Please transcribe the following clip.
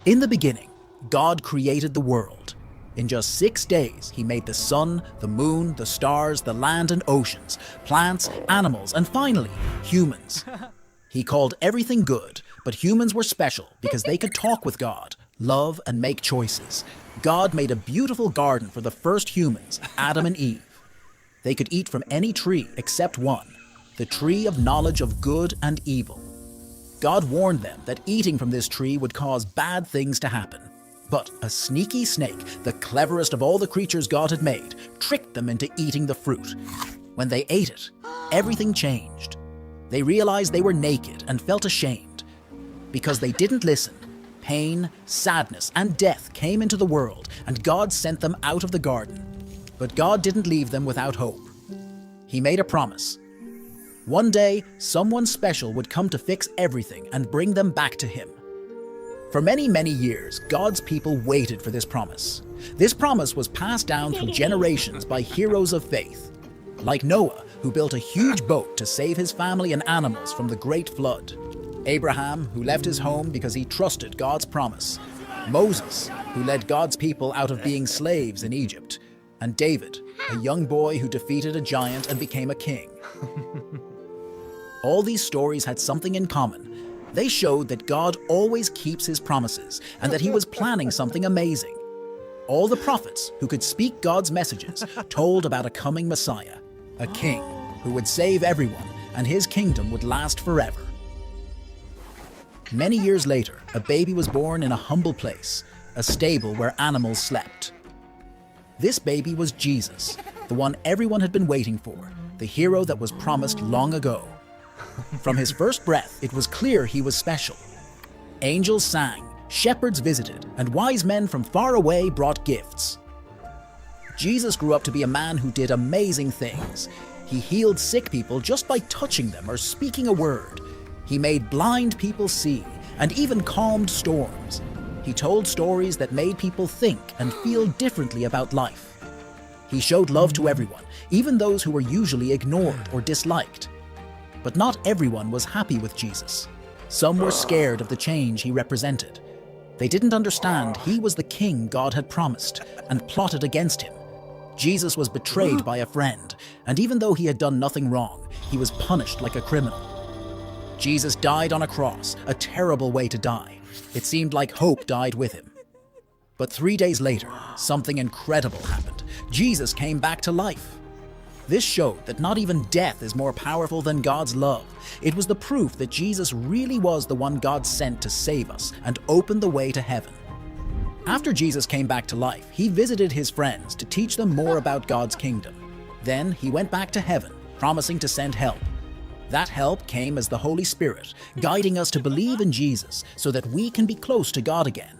In the beginning, God created the world. In just 6 days, he made the sun, the moon, the stars, the land and oceans, plants, animals, and finally, humans. He called everything good, but humans were special because they could talk with God, love, and make choices. God made a beautiful garden for the first humans, Adam and Eve. They could eat from any tree except one, the tree of knowledge of good and evil. God warned them that eating from this tree would cause bad things to happen. But a sneaky snake, the cleverest of all the creatures God had made, tricked them into eating the fruit. When they ate it, everything changed. They realized they were naked and felt ashamed. Because they didn't listen, pain, sadness, and death came into the world, and God sent them out of the garden. But God didn't leave them without hope. He made a promise. One day, someone special would come to fix everything and bring them back to him. For many, many years, God's people waited for this promise. This promise was passed down through generations by heroes of faith, like Noah, who built a huge boat to save his family and animals from the great flood. Abraham, who left his home because he trusted God's promise. Moses, who led God's people out of being slaves in Egypt. And David, a young boy who defeated a giant and became a king. All these stories had something in common. They showed that God always keeps his promises and that he was planning something amazing. All the prophets who could speak God's messages told about a coming Messiah, a king who would save everyone and his kingdom would last forever. Many years later, a baby was born in a humble place, a stable where animals slept. This baby was Jesus, the one everyone had been waiting for, the hero that was promised long ago. From his first breath, it was clear he was special. Angels sang, shepherds visited, and wise men from far away brought gifts. Jesus grew up to be a man who did amazing things. He healed sick people just by touching them or speaking a word. He made blind people see, and even calmed storms. He told stories that made people think and feel differently about life. He showed love to everyone, even those who were usually ignored or disliked. But not everyone was happy with Jesus. Some were scared of the change he represented. They didn't understand he was the king God had promised and plotted against him. Jesus was betrayed by a friend, and even though he had done nothing wrong, he was punished like a criminal. Jesus died on a cross, a terrible way to die. It seemed like hope died with him. But 3 days later, something incredible happened. Jesus came back to life. This showed that not even death is more powerful than God's love. It was the proof that Jesus really was the one God sent to save us and open the way to heaven. After Jesus came back to life, he visited his friends to teach them more about God's kingdom. Then he went back to heaven, promising to send help. That help came as the Holy Spirit, guiding us to believe in Jesus so that we can be close to God again.